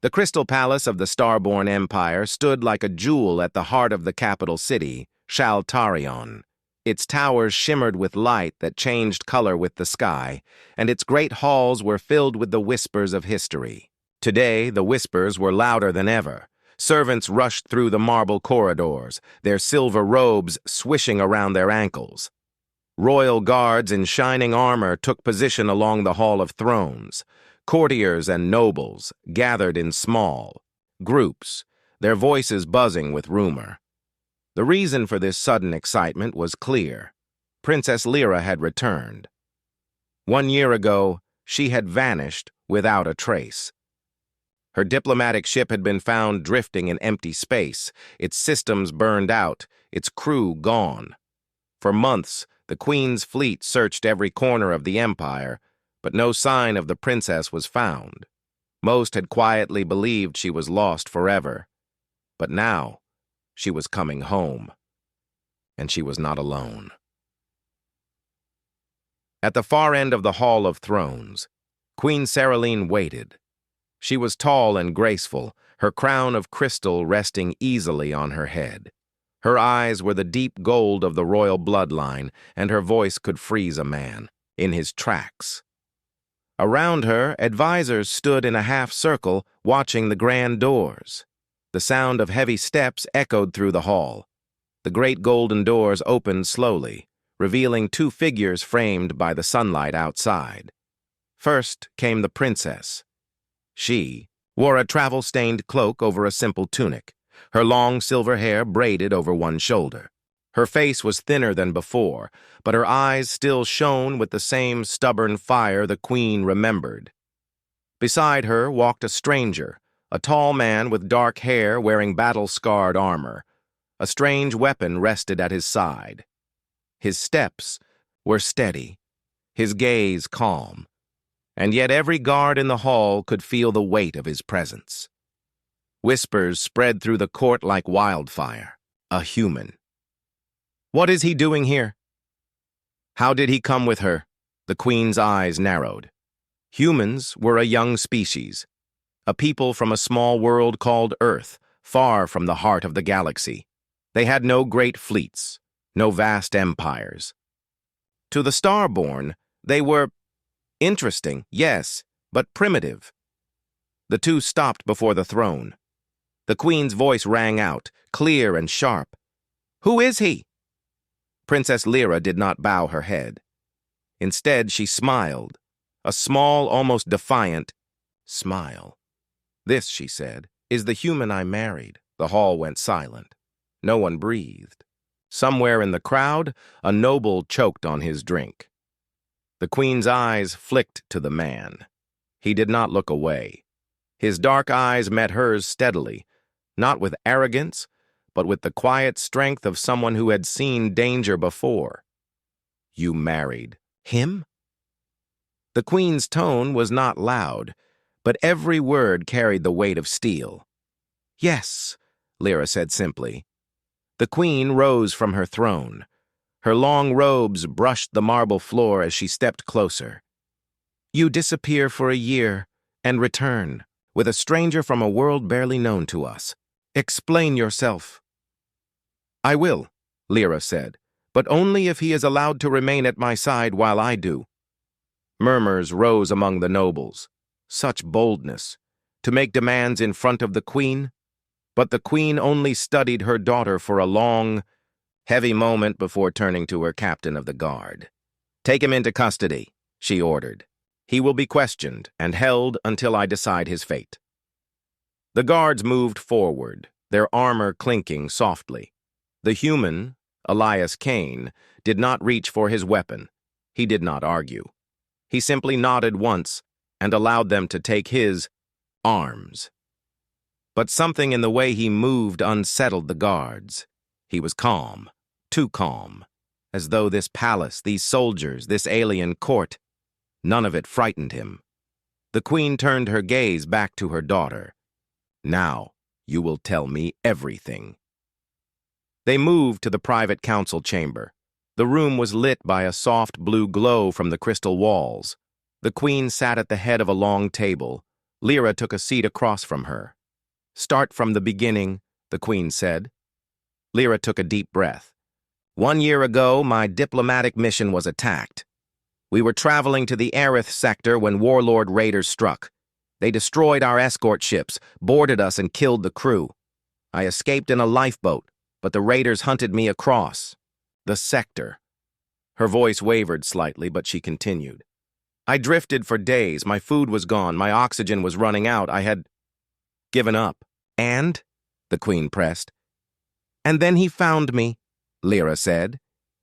The Crystal Palace of the Starborn Empire stood like a jewel at the heart of the capital city, Shaltarion. Its towers shimmered with light that changed color with the sky, and its great halls were filled with the whispers of history. Today, the whispers were louder than ever. Servants rushed through the marble corridors, their silver robes swishing around their ankles. Royal guards in shining armor took position along the Hall of Thrones. Courtiers and nobles gathered in small groups, their voices buzzing with rumor. The reason for this sudden excitement was clear. Princess Lyra had returned. 1 year ago, she had vanished without a trace. Her diplomatic ship had been found drifting in empty space, its systems burned out, its crew gone. For months, the Queen's fleet searched every corner of the empire, but no sign of the princess was found. Most had quietly believed she was lost forever. But now, she was coming home. And she was not alone. At the far end of the Hall of Thrones, Queen Saraline waited. She was tall and graceful, her crown of crystal resting easily on her head. Her eyes were the deep gold of the royal bloodline, and her voice could freeze a man in his tracks. Around her, advisors stood in a half-circle, watching the grand doors. The sound of heavy steps echoed through the hall. The great golden doors opened slowly, revealing 2 figures framed by the sunlight outside. First came the princess. She wore a travel-stained cloak over a simple tunic, her long silver hair braided over one shoulder. Her face was thinner than before, but her eyes still shone with the same stubborn fire the Queen remembered. Beside her walked a stranger, a tall man with dark hair wearing battle-scarred armor. A strange weapon rested at his side. His steps were steady, his gaze calm, and yet every guard in the hall could feel the weight of his presence. Whispers spread through the court like wildfire. A human. What is he doing here? How did he come with her? The Queen's eyes narrowed. Humans were a young species, a people from a small world called Earth, far from the heart of the galaxy. They had no great fleets, no vast empires. To the Starborn, they were interesting, yes, but primitive. The 2 stopped before the throne. The Queen's voice rang out, clear and sharp. Who is he? Princess Lyra did not bow her head. Instead, she smiled, a small, almost defiant smile. This, she said, is the human I married. The hall went silent. No one breathed. Somewhere in the crowd, a noble choked on his drink. The Queen's eyes flicked to the man. He did not look away. His dark eyes met hers steadily, not with arrogance, but with the quiet strength of someone who had seen danger before. You married him? The Queen's tone was not loud, but every word carried the weight of steel. Yes, Lyra said simply. The Queen rose from her throne. Her long robes brushed the marble floor as she stepped closer. You disappear for a year and return, with a stranger from a world barely known to us. Explain yourself. I will, Lyra said, but only if he is allowed to remain at my side while I do. Murmurs rose among the nobles. Such boldness, to make demands in front of the Queen. But the Queen only studied her daughter for a long, heavy moment before turning to her captain of the guard. Take him into custody, she ordered. He will be questioned and held until I decide his fate. The guards moved forward, their armor clinking softly. The human, Elias Kane, did not reach for his weapon. He did not argue. He simply nodded once and allowed them to take his arms. But something in the way he moved unsettled the guards. He was calm, too calm, as though this palace, these soldiers, this alien court, none of it frightened him. The Queen turned her gaze back to her daughter. Now, you will tell me everything. They moved to the private council chamber. The room was lit by a soft blue glow from the crystal walls. The Queen sat at the head of a long table, Lyra took a seat across from her. "Start from the beginning," the Queen said. Lyra took a deep breath. "1 year ago, my diplomatic mission was attacked. We were traveling to the Aerith sector when warlord raiders struck. They destroyed our escort ships, boarded us, and killed the crew. I escaped in a lifeboat, but the raiders hunted me across the sector." Her voice wavered slightly, but she continued. "I drifted for days. My food was gone. My oxygen was running out. I had given up." "And?" the Queen pressed. "And then he found me," Lyra said.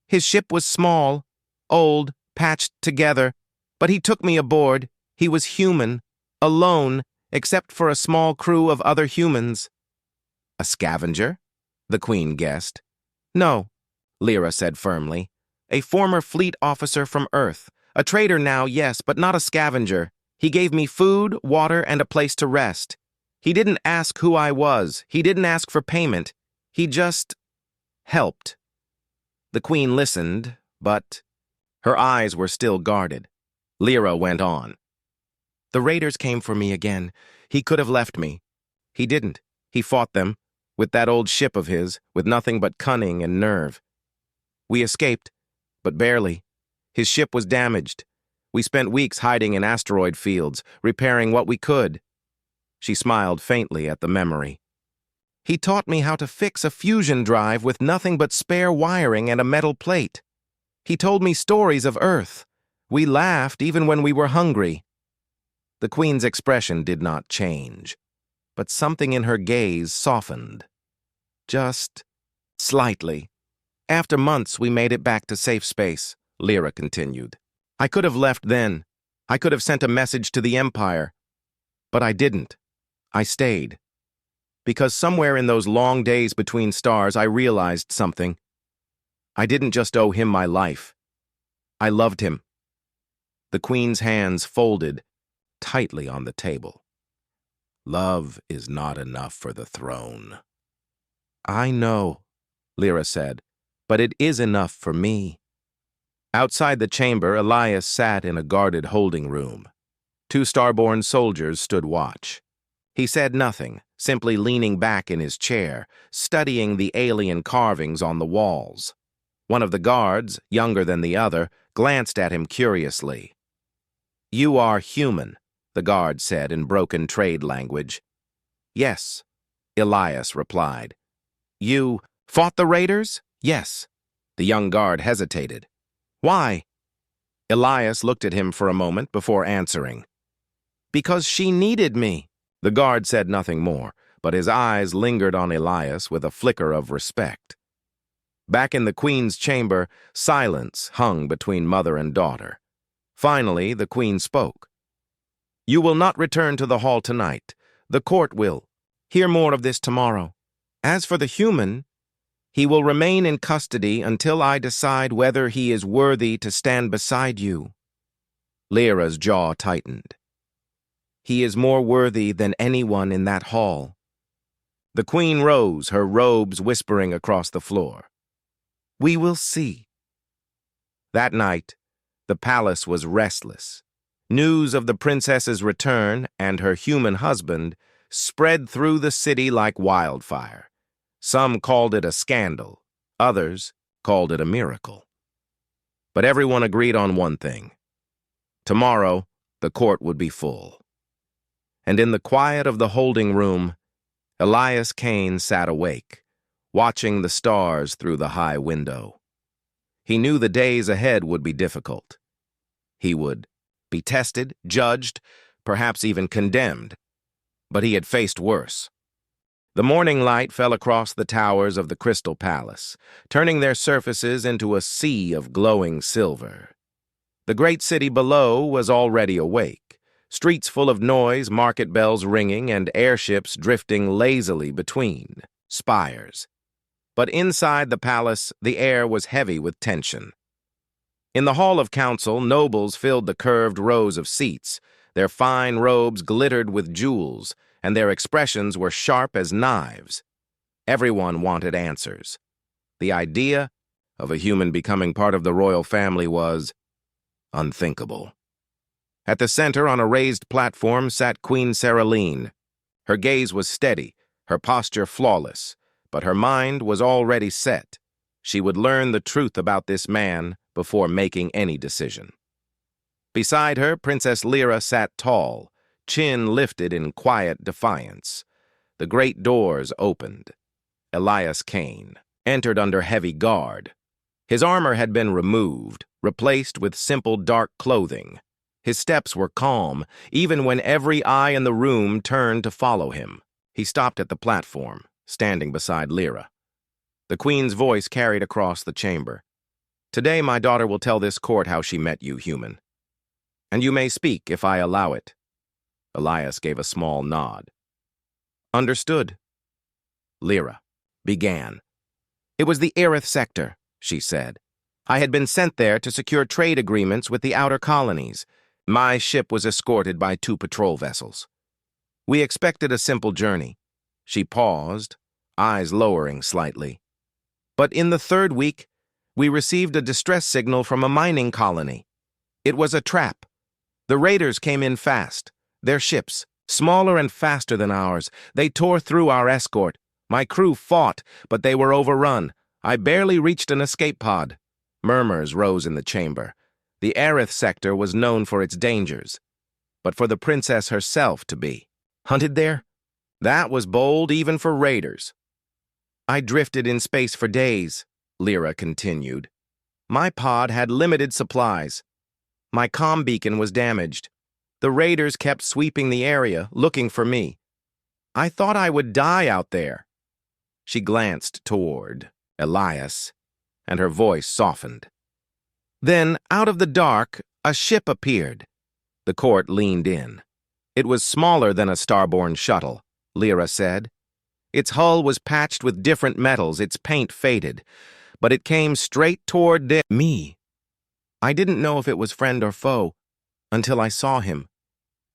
"His ship was small, old, patched together, but he took me aboard. He was human, alone, except for a small crew of other humans." "A scavenger?" the Queen guessed. "No," Lyra said firmly. "A former fleet officer from Earth. A trader now, yes, but not a scavenger. He gave me food, water, and a place to rest. He didn't ask who I was. He didn't ask for payment. He just helped." The Queen listened, but her eyes were still guarded. Lyra went on. "The raiders came for me again. He could have left me. He didn't. He fought them, with that old ship of his, with nothing but cunning and nerve. We escaped, but barely. His ship was damaged. We spent weeks hiding in asteroid fields, repairing what we could." She smiled faintly at the memory. "He taught me how to fix a fusion drive with nothing but spare wiring and a metal plate. He told me stories of Earth. We laughed even when we were hungry." The Queen's expression did not change, but something in her gaze softened. Just slightly. "After months, we made it back to safe space," Lyra continued. "I could have left then. I could have sent a message to the Empire. But I didn't. I stayed. Because somewhere in those long days between stars, I realized something. I didn't just owe him my life. I loved him." The Queen's hands folded tightly on the table. "Love is not enough for the throne." "I know," Lyra said, "but it is enough for me." Outside the chamber, Elias sat in a guarded holding room. 2 starborn soldiers stood watch. He said nothing, simply leaning back in his chair, studying the alien carvings on the walls. One of the guards, younger than the other, glanced at him curiously. "You are human," the guard said in broken trade language. "Yes," Elias replied. "You fought the raiders?" "Yes." The young guard hesitated. "Why?" Elias looked at him for a moment before answering. "Because she needed me." The guard said nothing more, but his eyes lingered on Elias with a flicker of respect. Back in the Queen's chamber, silence hung between mother and daughter. Finally, the Queen spoke. "You will not return to the hall tonight. The court will. Hear more of this tomorrow. As for the human, he will remain in custody until I decide whether he is worthy to stand beside you." Lyra's jaw tightened. "He is more worthy than anyone in that hall." The Queen rose, her robes whispering across the floor. "We will see." That night, the palace was restless. News of the princess's return and her human husband spread through the city like wildfire. Some called it a scandal, others called it a miracle. But everyone agreed on one thing. Tomorrow, the court would be full. And in the quiet of the holding room, Elias Kane sat awake, watching the stars through the high window. He knew the days ahead would be difficult. He would be tested, judged, perhaps even condemned. But he had faced worse. The morning light fell across the towers of the Crystal Palace, turning their surfaces into a sea of glowing silver. The great city below was already awake, streets full of noise, market bells ringing, and airships drifting lazily between spires. But inside the palace, the air was heavy with tension. In the Hall of Council, nobles filled the curved rows of seats. Their fine robes glittered with jewels, and their expressions were sharp as knives. Everyone wanted answers. The idea of a human becoming part of the royal family was unthinkable. At the center, on a raised platform, sat Queen Saraline. Her gaze was steady, her posture flawless, but her mind was already set. She would learn the truth about this man before making any decision. Beside her, Princess Lyra sat tall, chin lifted in quiet defiance. The great doors opened. Elias Kane entered under heavy guard. His armor had been removed, replaced with simple dark clothing. His steps were calm, even when every eye in the room turned to follow him. He stopped at the platform, standing beside Lyra. The Queen's voice carried across the chamber. "Today my daughter will tell this court how she met you, human. And you may speak if I allow it." Elias gave a small nod. "Understood." Lyra began. "It was the Aerith sector," she said. "I had been sent there to secure trade agreements with the outer colonies. My ship was escorted by 2 patrol vessels. We expected a simple journey." She paused, eyes lowering slightly. "But in the 3rd week, we received a distress signal from a mining colony. It was a trap. The raiders came in fast. Their ships, smaller and faster than ours, they tore through our escort. My crew fought, but they were overrun. I barely reached an escape pod." Murmurs rose in the chamber. The Aerith sector was known for its dangers, but for the princess herself to be hunted there, that was bold even for raiders. "I drifted in space for days," Lyra continued. "My pod had limited supplies. My comm beacon was damaged. The raiders kept sweeping the area, looking for me. I thought I would die out there." She glanced toward Elias, and her voice softened. "Then, out of the dark, a ship appeared." The court leaned in. "It was smaller than a starborn shuttle," Lyra said. "Its hull was patched with different metals, its paint faded, but it came straight toward me. I didn't know if it was friend or foe until I saw him."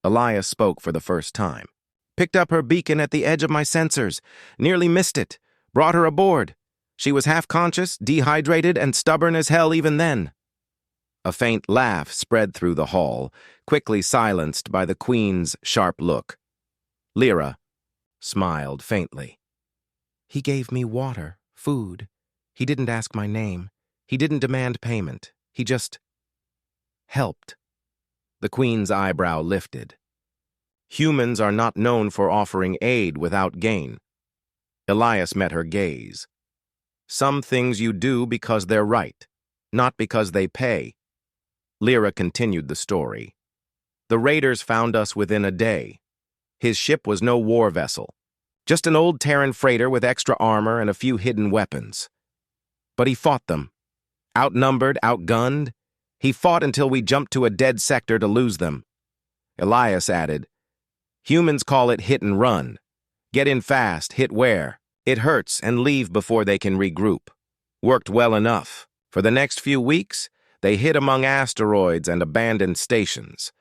Elias spoke for the first time. "Picked up her beacon at the edge of my sensors, nearly missed it, brought her aboard. She was half-conscious, dehydrated, and stubborn as hell even then." A faint laugh spread through the hall, quickly silenced by the Queen's sharp look. Lyra smiled faintly. "He gave me water, food. He didn't ask my name. He didn't demand payment. He just helped." The Queen's eyebrow lifted. "Humans are not known for offering aid without gain." Elias met her gaze. "Some things you do because they're right, not because they pay." Lyra continued the story. "The raiders found us within a day. His ship was no war vessel, just an old Terran freighter with extra armor and a few hidden weapons. But he fought them. Outnumbered, outgunned. He fought until we jumped to a dead sector to lose them." Elias added, "Humans call it hit and run. Get in fast, hit where it hurts, and leave before they can regroup. Worked well enough. For the next few weeks, they hid among asteroids and abandoned stations.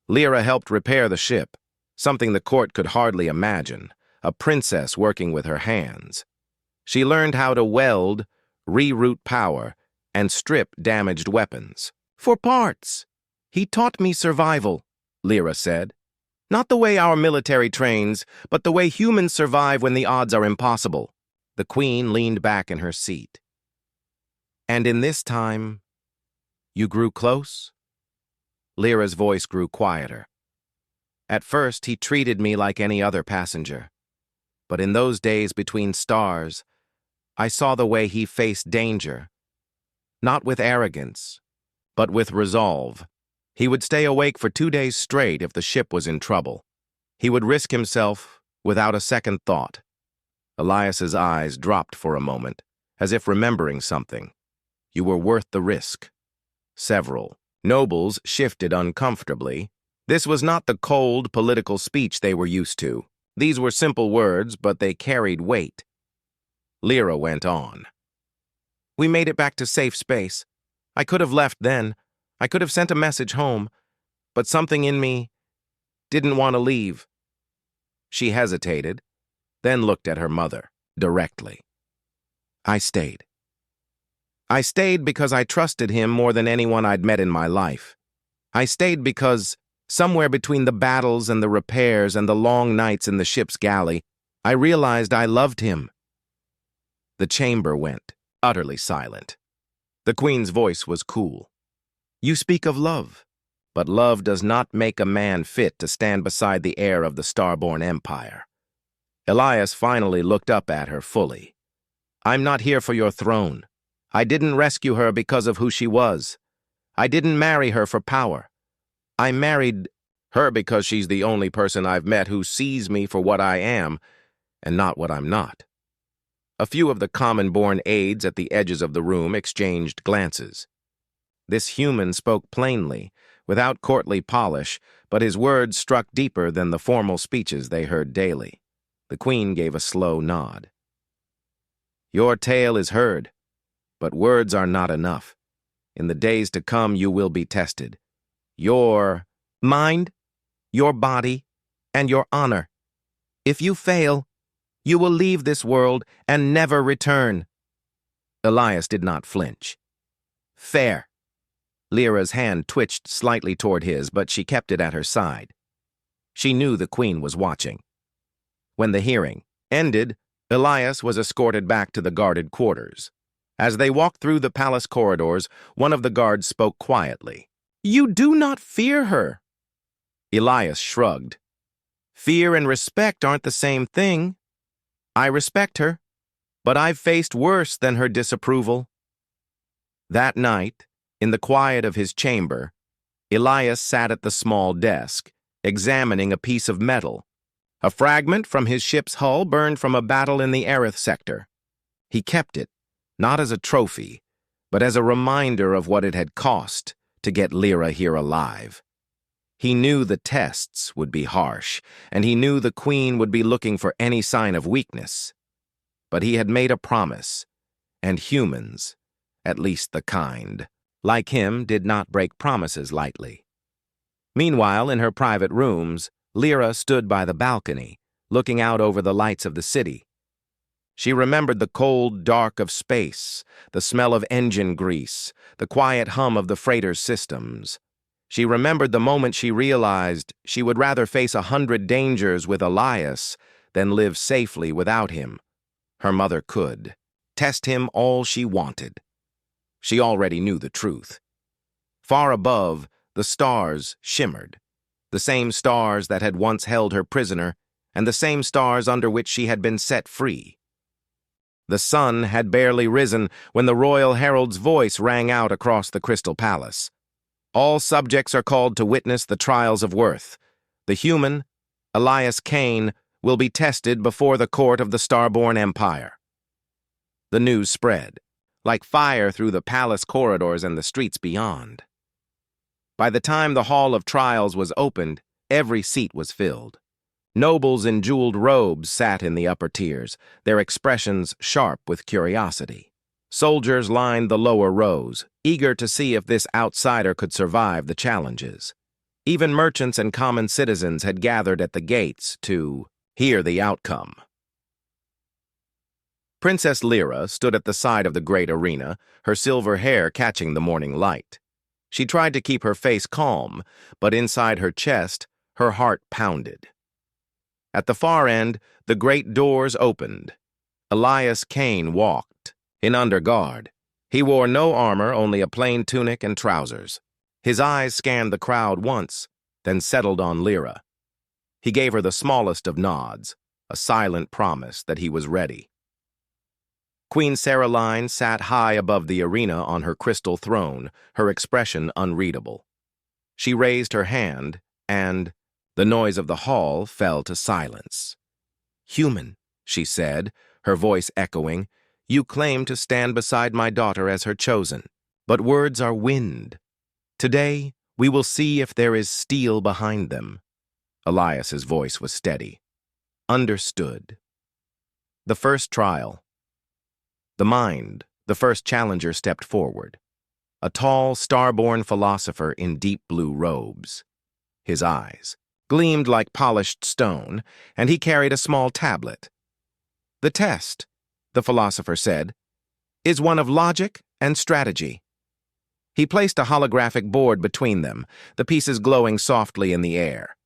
Lyra helped repair the ship, something the court could hardly imagine, a princess working with her hands. She learned how to weld, reroute power, and strip damaged weapons. For parts. He taught me survival," Lyra said. "Not the way our military trains, but the way humans survive when the odds are impossible." The Queen leaned back in her seat. "And in this time, you grew close?" Lyra's voice grew quieter. "At first, he treated me like any other passenger. But in those days between stars, I saw the way he faced danger. Not with arrogance, but with resolve. He would stay awake for 2 days straight if the ship was in trouble. He would risk himself without a second thought." Elias's eyes dropped for a moment, as if remembering something. "You were worth the risk." Several nobles shifted uncomfortably. This was not the cold political speech they were used to. These were simple words, but they carried weight. Lyra went on. "We made it back to safe space. I could have left then. I could have sent a message home. But something in me didn't want to leave." She hesitated, then looked at her mother directly. "I stayed. I stayed because I trusted him more than anyone I'd met in my life. I stayed because Somewhere between the battles and the repairs and the long nights in the ship's galley, I realized I loved him. The chamber went utterly silent. The Queen's voice was cool. You speak of love, but love does not make a man fit to stand beside the heir of the Starborn Empire. Elias finally looked up at her fully. I'm not here for your throne. I didn't rescue her because of who she was. I didn't marry her for power. I married her because she's the only person I've met who sees me for what I am and not what I'm not. A few of the common-born aides at the edges of the room exchanged glances. This human spoke plainly, without courtly polish, but his words struck deeper than the formal speeches they heard daily. The Queen gave a slow nod. Your tale is heard, but words are not enough. In the days to come you will be tested. Your mind, your body, and your honor. If you fail, you will leave this world and never return. Elias did not flinch. Fair. Lyra's hand twitched slightly toward his, but she kept it at her side. She knew the Queen was watching. When the hearing ended, Elias was escorted back to the guarded quarters. As they walked through the palace corridors, one of the guards spoke quietly. You do not fear her. Elias shrugged. Fear and respect aren't the same thing. I respect her, but I've faced worse than her disapproval. That night, in the quiet of his chamber, Elias sat at the small desk, examining a piece of metal. A fragment from his ship's hull burned from a battle in the Aerith sector. He kept it, not as a trophy, but as a reminder of what it had cost to get Lyra here alive. He knew the tests would be harsh, and he knew the Queen would be looking for any sign of weakness. But he had made a promise, and humans, at least the kind, like him, did not break promises lightly. Meanwhile, in her private rooms, Lyra stood by the balcony, looking out over the lights of the city. She remembered the cold dark of space, the smell of engine grease, the quiet hum of the freighter's systems. She remembered the moment she realized she would rather face 100 dangers with Elias than live safely without him. Her mother could test him all she wanted. She already knew the truth. Far above, the stars shimmered, the same stars that had once held her prisoner and the same stars under which she had been set free. The sun had barely risen when the royal herald's voice rang out across the Crystal Palace. All subjects are called to witness the trials of worth. The human, Elias Kane, will be tested before the court of the Starborn Empire. The news spread, like fire through the palace corridors and the streets beyond. By the time the Hall of Trials was opened, every seat was filled. Nobles in jeweled robes sat in the upper tiers, their expressions sharp with curiosity. Soldiers lined the lower rows, eager to see if this outsider could survive the challenges. Even merchants and common citizens had gathered at the gates to hear the outcome. Princess Lyra stood at the side of the great arena, her silver hair catching the morning light. She tried to keep her face calm, but inside her chest, her heart pounded. At the far end, the great doors opened. Elias Kane walked, in under guard. He wore no armor, only a plain tunic and trousers. His eyes scanned the crowd once, then settled on Lyra. He gave her the smallest of nods, a silent promise that he was ready. Queen Saraline sat high above the arena on her crystal throne, her expression unreadable. She raised her hand, and the noise of the hall fell to silence. Human, she said, her voice echoing, you claim to stand beside my daughter as her chosen, but words are wind. Today, we will see if there is steel behind them. Elias's voice was steady. Understood. The first trial. The mind, the first challenger stepped forward. A tall, star-born philosopher in deep blue robes. His eyes gleamed like polished stone, and he carried a small tablet. The test, the philosopher said, is one of logic and strategy. He placed a holographic board between them, the pieces glowing softly in the air.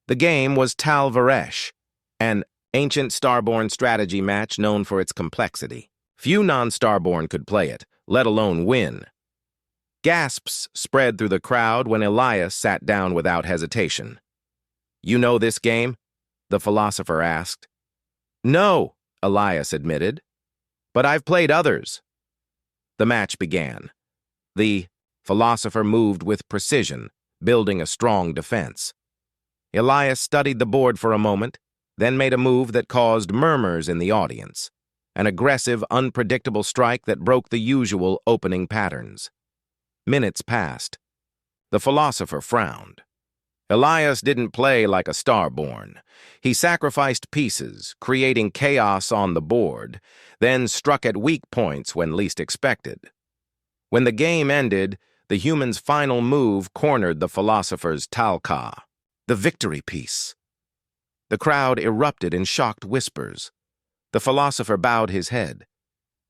The game was Tal Varesh, an ancient Starborn strategy match known for its complexity. Few non-Starborn could play it, let alone win. Gasps spread through the crowd when Elias sat down without hesitation. "You know this game?" the philosopher asked. "No," Elias admitted, "but I've played others." The match began. The philosopher moved with precision, building a strong defense. Elias studied the board for a moment, then made a move that caused murmurs in the audience, an aggressive, unpredictable strike that broke the usual opening patterns. Minutes passed. The philosopher frowned. Elias didn't play like a Starborn. He sacrificed pieces, creating chaos on the board, then struck at weak points when least expected. When the game ended, the human's final move cornered the philosopher's Talca, the victory piece. The crowd erupted in shocked whispers. The philosopher bowed his head.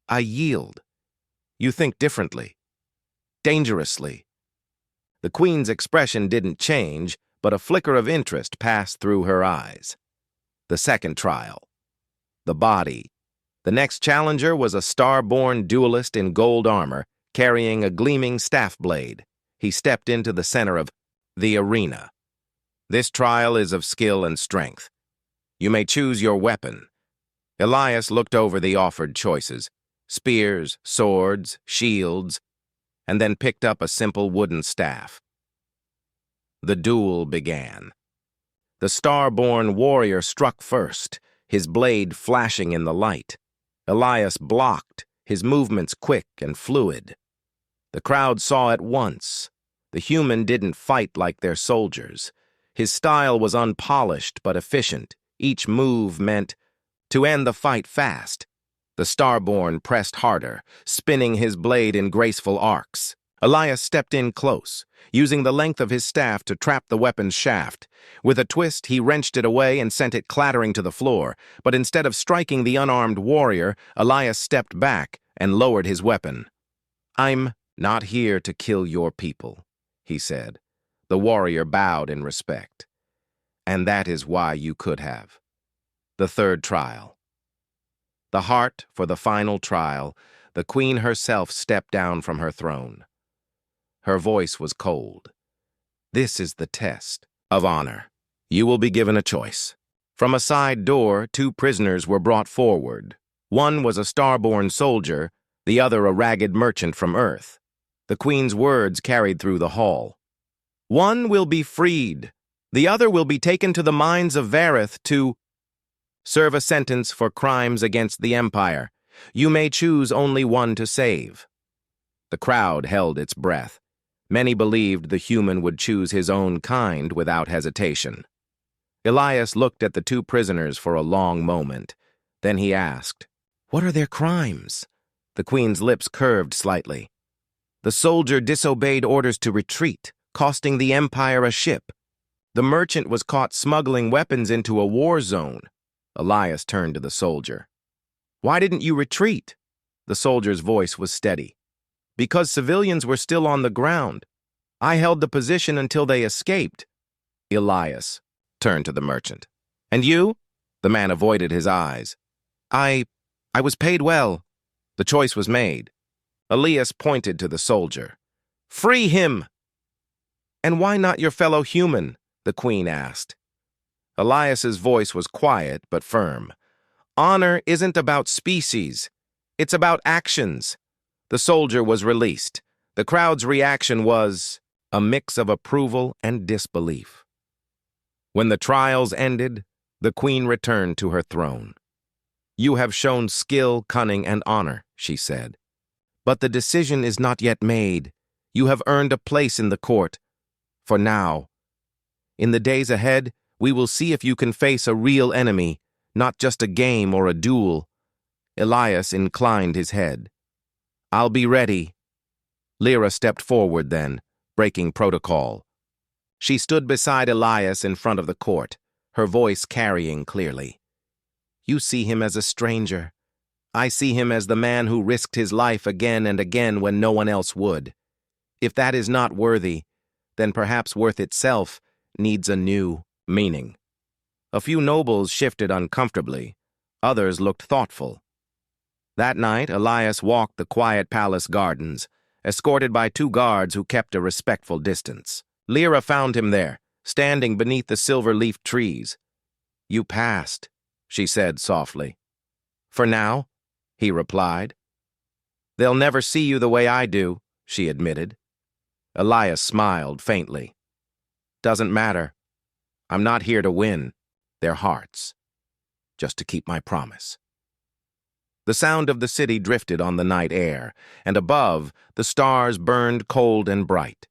"I yield. You think differently. Dangerously." The queen's expression didn't change, but a flicker of interest passed through her eyes. The second trial. The body. The next challenger was a Starborn duelist in gold armor, carrying a gleaming staff blade. He stepped into the center of the arena. "This trial is of skill and strength. You may choose your weapon." Elias looked over the offered choices: spears, swords, shields, and then picked up a simple wooden staff. The duel began. The Starborn warrior struck first, his blade flashing in the light. Elias blocked, his movements quick and fluid. The crowd saw at once. The human didn't fight like their soldiers. His style was unpolished but efficient. Each move meant to end the fight fast. The Starborn pressed harder, spinning his blade in graceful arcs. Elias stepped in close, using the length of his staff to trap the weapon's shaft. With a twist, he wrenched it away and sent it clattering to the floor, but instead of striking the unarmed warrior, Elias stepped back and lowered his weapon. "I'm not here to kill your people," he said. The warrior bowed in respect. "And that is why you could have." The third trial. The heart for the final trial, the queen herself stepped down from her throne. Her voice was cold. "This is the test of honor. You will be given a choice." From a side door, two prisoners were brought forward. One was a Starborn soldier, the other a ragged merchant from Earth. The queen's words carried through the hall. "One will be freed. The other will be taken to the mines of Vareth to serve a sentence for crimes against the Empire. You may choose only one to save." The crowd held its breath. Many believed the human would choose his own kind without hesitation. Elias looked at the two prisoners for a long moment. Then he asked, "What are their crimes?" The queen's lips curved slightly. "The soldier disobeyed orders to retreat, costing the Empire a ship. The merchant was caught smuggling weapons into a war zone." Elias turned to the soldier. "Why didn't you retreat?" The soldier's voice was steady. "Because civilians were still on the ground. I held the position until they escaped." Elias turned to the merchant. "And you?" The man avoided his eyes. I was paid well." The choice was made. Elias pointed to the soldier. "Free him!" "And why not your fellow human?" the queen asked. Elias's voice was quiet but firm. "Honor isn't about species. It's about actions." The soldier was released. The crowd's reaction was a mix of approval and disbelief. When the trials ended, the queen returned to her throne. "You have shown skill, cunning, and honor," she said. "But the decision is not yet made. You have earned a place in the court. For now. In the days ahead, we will see if you can face a real enemy, not just a game or a duel." Elias inclined his head. "I'll be ready." Lyra stepped forward then, breaking protocol. She stood beside Elias in front of the court, her voice carrying clearly. "You see him as a stranger. I see him as the man who risked his life again and again when no one else would. If that is not worthy, then perhaps worth itself needs a new meaning. A few nobles shifted uncomfortably. Others looked thoughtful. That night, Elias walked the quiet palace gardens, escorted by 2 guards who kept a respectful distance. Lyra found him there, standing beneath the silver-leafed trees. "You passed," she said softly. "For now," he replied. "They'll never see you the way I do," she admitted. Elias smiled faintly. "Doesn't matter. I'm not here to win their hearts, just to keep my promise." The sound of the city drifted on the night air, and above, the stars burned cold and bright.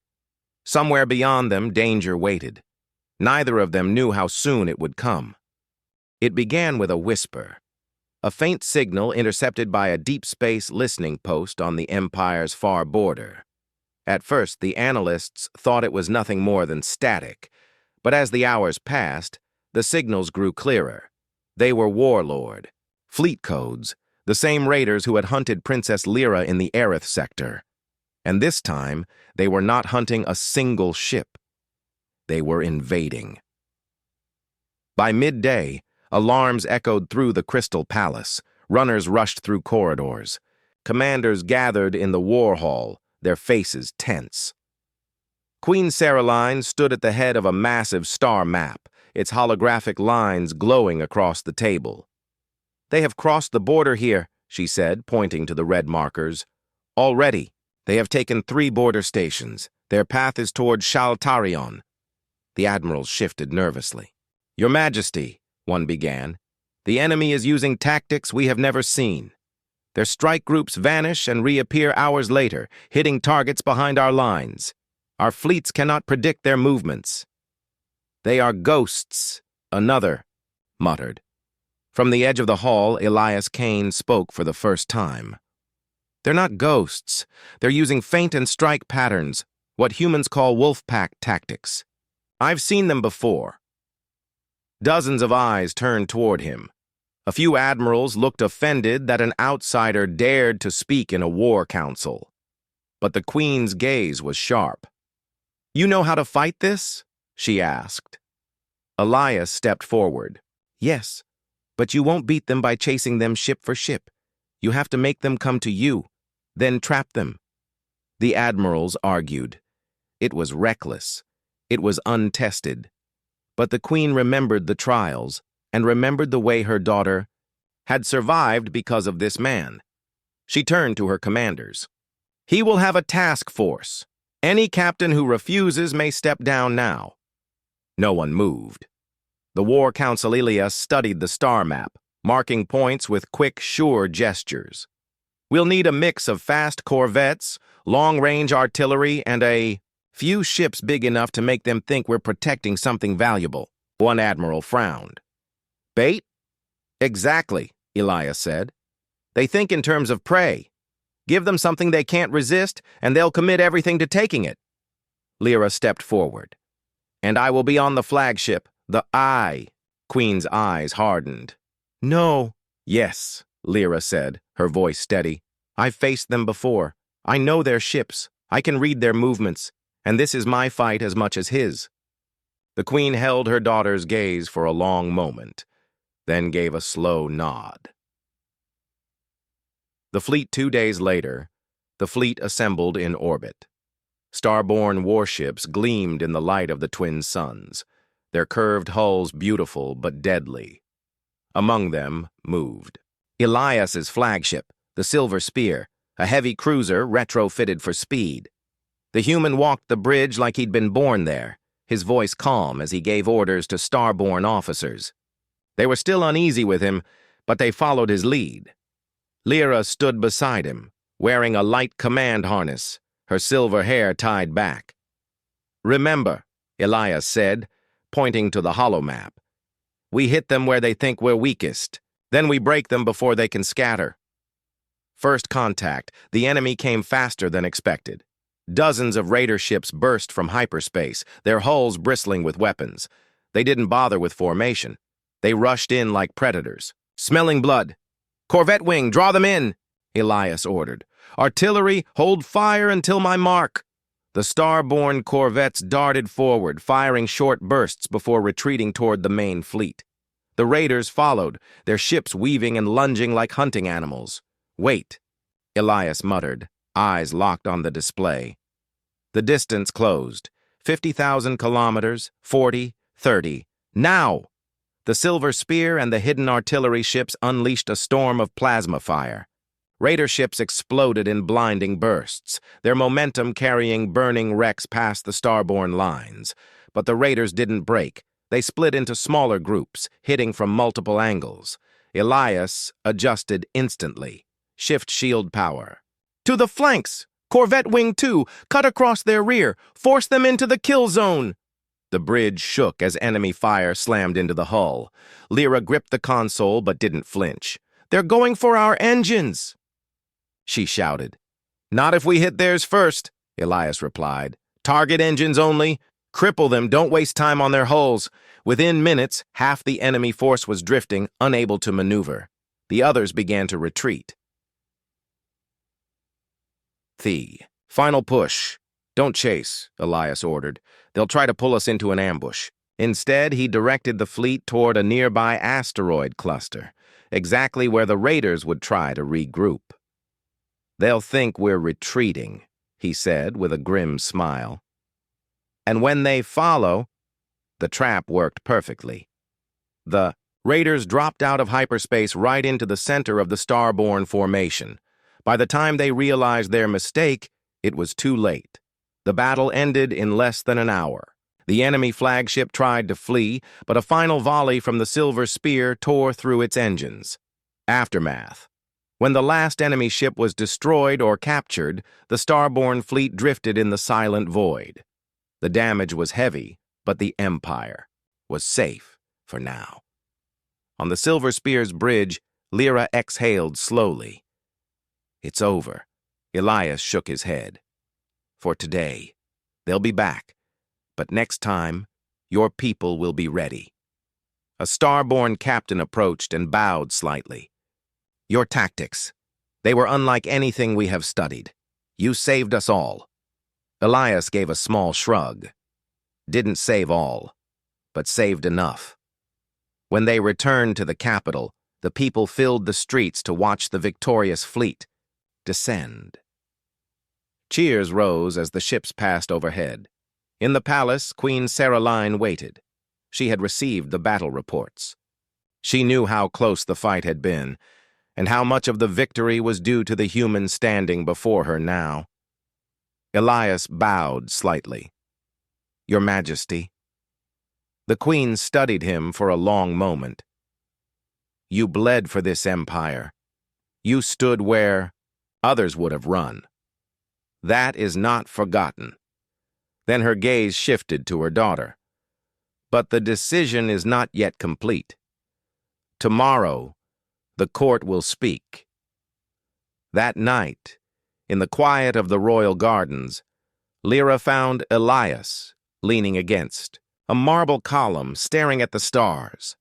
Somewhere beyond them, danger waited. Neither of them knew how soon it would come. It began with a whisper, a faint signal intercepted by a deep space listening post on the Empire's far border. At first, the analysts thought it was nothing more than static, but as the hours passed, the signals grew clearer. They were warlord, fleet codes, the same raiders who had hunted Princess Lyra in the Aerith sector. And this time, they were not hunting a single ship. They were invading. By midday, alarms echoed through the Crystal Palace. Runners rushed through corridors. Commanders gathered in the war hall, their faces tense. Queen Saraline stood at the head of a massive star map, its holographic lines glowing across the table. "They have crossed the border here," she said, pointing to the red markers. "Already, they have taken 3 border stations. Their path is toward Shaltarion." The admirals shifted nervously. "Your Majesty," one began, "the enemy is using tactics we have never seen. Their strike groups vanish and reappear hours later, hitting targets behind our lines. Our fleets cannot predict their movements." "They are ghosts," another muttered. From the edge of the hall, Elias Kane spoke for the first time. "They're not ghosts. They're using feint and strike patterns, what humans call wolf pack tactics. I've seen them before." Dozens of eyes turned toward him. A few admirals looked offended that an outsider dared to speak in a war council. But the Queen's gaze was sharp. "You know how to fight this?" she asked. Elias stepped forward. "Yes. But you won't beat them by chasing them ship for ship. You have to make them come to you, then trap them." The admirals argued. It was reckless. It was untested. But the Queen remembered the trials and remembered the way her daughter had survived because of this man. She turned to her commanders. "He will have a task force. Any captain who refuses may step down now." No one moved. The War Council Elias studied the star map, marking points with quick, sure gestures. "We'll need a mix of fast corvettes, long-range artillery, and a few ships big enough to make them think we're protecting something valuable." One admiral frowned. "Bait?" "Exactly," Elias said. "They think in terms of prey. Give them something they can't resist, and they'll commit everything to taking it." Lyra stepped forward. "And I will be on the flagship, the Eye." Queen's eyes hardened. "No." "Yes," Lyra said, her voice steady. "I've faced them before. I know their ships. I can read their movements. And this is my fight as much as his." The Queen held her daughter's gaze for a long moment, then gave a slow nod. The fleet 2 days later, the fleet assembled in orbit. Starborn warships gleamed in the light of the twin suns, their curved hulls beautiful but deadly. Among them moved Elias's flagship, the Silver Spear, a heavy cruiser retrofitted for speed. The human walked the bridge like he'd been born there, his voice calm as he gave orders to starborn officers. They were still uneasy with him, but they followed his lead. Lyra stood beside him, wearing a light command harness, her silver hair tied back. "Remember," Elias said, pointing to the holomap, "we hit them where they think we're weakest. Then we break them before they can scatter." First contact, the enemy came faster than expected. Dozens of raider ships burst from hyperspace, their hulls bristling with weapons. They didn't bother with formation. They rushed in like predators. "Smelling blood. Corvette wing, draw them in," Elias ordered. "Artillery, hold fire until my mark." The star-borne corvettes darted forward, firing short bursts before retreating toward the main fleet. The raiders followed, their ships weaving and lunging like hunting animals. "Wait," Elias muttered, eyes locked on the display. The distance closed. 50,000 kilometers, 40, 30. Now! The Silver Spear and the hidden artillery ships unleashed a storm of plasma fire. Raider ships exploded in blinding bursts, their momentum carrying burning wrecks past the starborne lines. But the raiders didn't break. They split into smaller groups, hitting from multiple angles. Elias adjusted instantly. Shift shield power. "To the flanks! Corvette Wing 2, cut across their rear! Force them into the kill zone!" The bridge shook as enemy fire slammed into the hull. Lyra gripped the console but didn't flinch. "They're going for our engines!" she shouted. "Not if we hit theirs first," Elias replied. "Target engines only. Cripple them, don't waste time on their hulls." Within minutes, half the enemy force was drifting, unable to maneuver. The others began to retreat. Final push. "Don't chase," Elias ordered. "They'll try to pull us into an ambush." Instead, he directed the fleet toward a nearby asteroid cluster, exactly where the raiders would try to regroup. "They'll think we're retreating," he said with a grim smile. "And when they follow," the trap worked perfectly. The raiders dropped out of hyperspace right into the center of the starborne formation. By the time they realized their mistake, it was too late. The battle ended in less than an hour. The enemy flagship tried to flee, but a final volley from the Silver Spear tore through its engines. Aftermath. When the last enemy ship was destroyed or captured, the starborne fleet drifted in the silent void. The damage was heavy, but the Empire was safe for now. On the Silver Spear's bridge, Lyra exhaled slowly. "It's over." Elias shook his head. "For today. They'll be back. But next time, your people will be ready." A starborne captain approached and bowed slightly. "Your tactics. They were unlike anything we have studied. You saved us all." Elias gave a small shrug. "Didn't save all, but saved enough." When they returned to the capital, the people filled the streets to watch the victorious fleet descend. Cheers rose as the ships passed overhead. In the palace, Queen Saraline waited. She had received the battle reports. She knew how close the fight had been, and how much of the victory was due to the humans standing before her now. Elias bowed slightly. "Your Majesty." The Queen studied him for a long moment. "You bled for this empire. You stood where others would have run. That is not forgotten." Then her gaze shifted to her daughter. "But the decision is not yet complete. Tomorrow, the court will speak." That night, in the quiet of the royal gardens, Lyra found Elias leaning against a marble column, staring at the stars.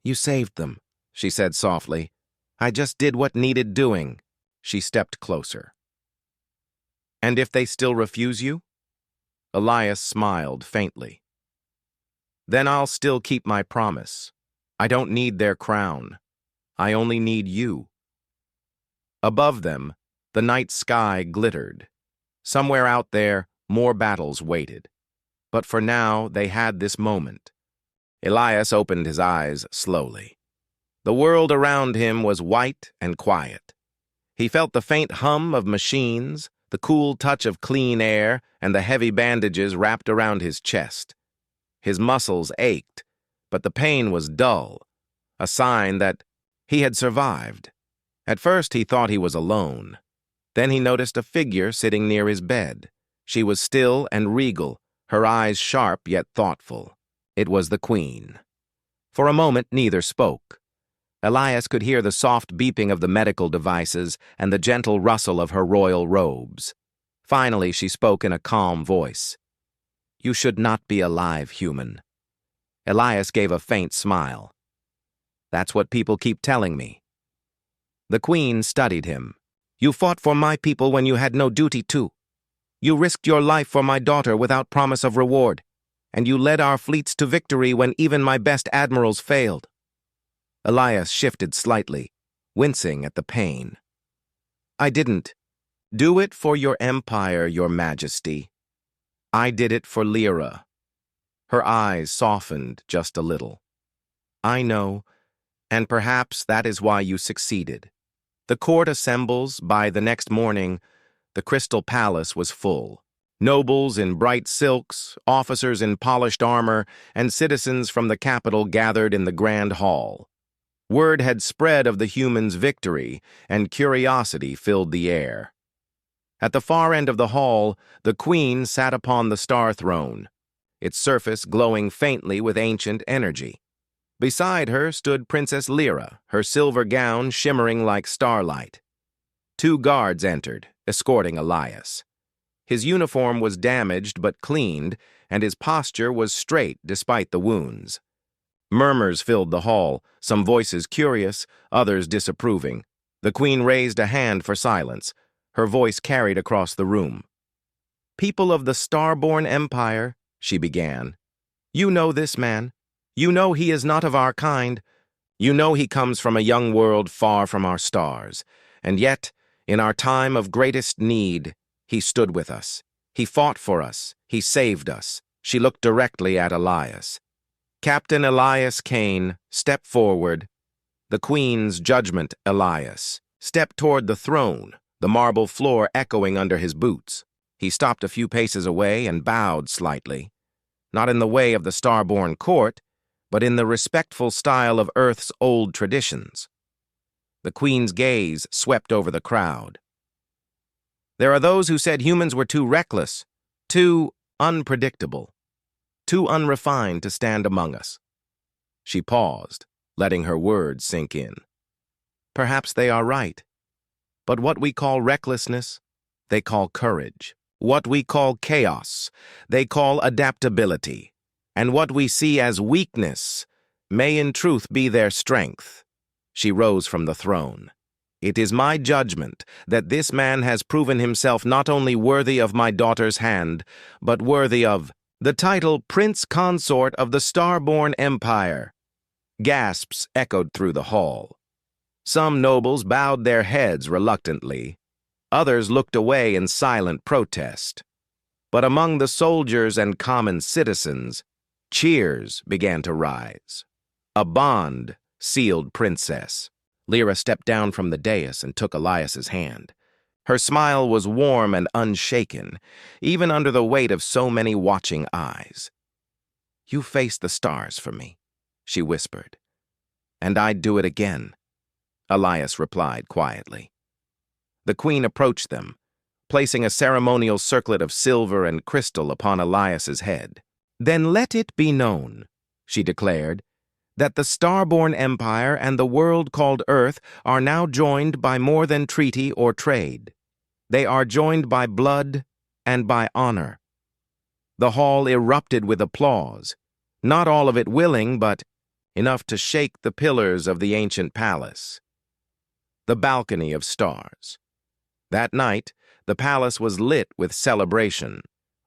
"You saved them," she said softly. "I just did what needed doing." She stepped closer. "And if they still refuse you?" Elias smiled faintly. "Then I'll still keep my promise. I don't need their crown. I only need you." Above them, the night sky glittered. Somewhere out there, more battles waited. But for now, they had this moment. Elias opened his eyes slowly. The world around him was white and quiet. He felt the faint hum of machines, the cool touch of clean air, and the heavy bandages wrapped around his chest. His muscles ached, but the pain was dull, a sign that he had survived. At first he thought he was alone. Then he noticed a figure sitting near his bed. She was still and regal, her eyes sharp yet thoughtful. It was the Queen. For a moment neither spoke. Elias could hear the soft beeping of the medical devices and the gentle rustle of her royal robes. Finally, she spoke in a calm voice. "You should not be alive, human." Elias gave a faint smile. "That's what people keep telling me." The Queen studied him. "You fought for my people when you had no duty to." You risked your life for my daughter without promise of reward, and you led our fleets to victory when even my best admirals failed." Elias shifted slightly, wincing at the pain. "I didn't do it for your empire, your majesty. I did it for Lyra." Her eyes softened just a little. "I know, and perhaps that is why you succeeded." The court assembles. By the next morning, the Crystal Palace was full. Nobles in bright silks, officers in polished armor, and citizens from the capital gathered in the grand hall. Word had spread of the humans' victory, and curiosity filled the air. At the far end of the hall, the queen sat upon the star throne, its surface glowing faintly with ancient energy. Beside her stood Princess Lyra, her silver gown shimmering like starlight. 2 guards entered, escorting Elias. His uniform was damaged but cleaned, and his posture was straight despite the wounds. Murmurs filled the hall, some voices curious, others disapproving. The queen raised a hand for silence. Her voice carried across the room. "People of the Starborn Empire," she began, "you know this man. You know he is not of our kind. You know he comes from a young world far from our stars. And yet, in our time of greatest need, he stood with us. He fought for us. He saved us." She looked directly at Elias. "Captain Elias Kane, step forward." The queen's judgment, Elias, stepped toward the throne, the marble floor echoing under his boots. He stopped a few paces away and bowed slightly, not in the way of the Starborn court, but in the respectful style of Earth's old traditions. The queen's gaze swept over the crowd. "There are those who said humans were too reckless, too unpredictable, too unrefined to stand among us." She paused, letting her words sink in. "Perhaps they are right. But what we call recklessness, they call courage. What we call chaos, they call adaptability. And what we see as weakness may in truth be their strength." She rose from the throne. "It is my judgment that this man has proven himself not only worthy of my daughter's hand, but worthy of the title Prince Consort of the Starborn Empire." Gasps echoed through the hall. Some nobles bowed their heads reluctantly. Others looked away in silent protest. But among the soldiers and common citizens, cheers began to rise. A bond sealed Princess. Lyra stepped down from the dais and took Elias's hand. Her smile was warm and unshaken, even under the weight of so many watching eyes. "You faced the stars for me," she whispered. "And I'd do it again," Elias replied quietly. The queen approached them, placing a ceremonial circlet of silver and crystal upon Elias's head. "Then let it be known," she declared, "that the Starborn Empire and the world called Earth are now joined by more than treaty or trade. They are joined by blood and by honor." The hall erupted with applause, not all of it willing, but enough to shake the pillars of the ancient palace. The balcony of stars. That night, the palace was lit with celebration.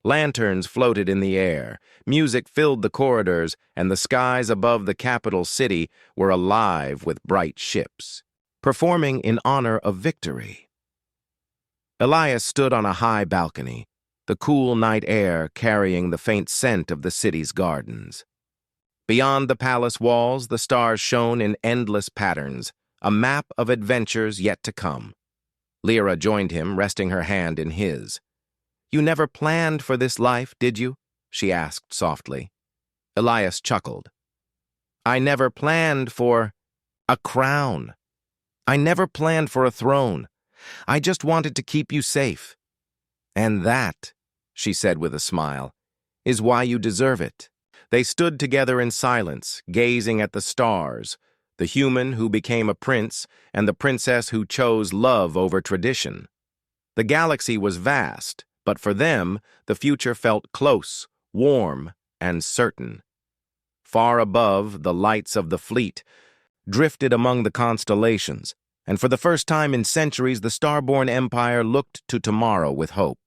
Lanterns floated in the air, music filled the corridors, and the skies above the capital city were alive with bright ships, performing in honor of victory. Elias stood on a high balcony, the cool night air carrying the faint scent of the city's gardens. Beyond the palace walls, the stars shone in endless patterns, a map of adventures yet to come. Lyra joined him, resting her hand in his. "You never planned for this life, did you?" she asked softly. Elias chuckled. "I never planned for a crown. I never planned for a throne. I just wanted to keep you safe. And that," she said with a smile, "is why you deserve it." They stood together in silence, gazing at the stars, the human who became a prince and the princess who chose love over tradition. The galaxy was vast, but for them, the future felt close, warm, and certain. Far above, the lights of the fleet drifted among the constellations, and for the first time in centuries, the Starborn Empire looked to tomorrow with hope.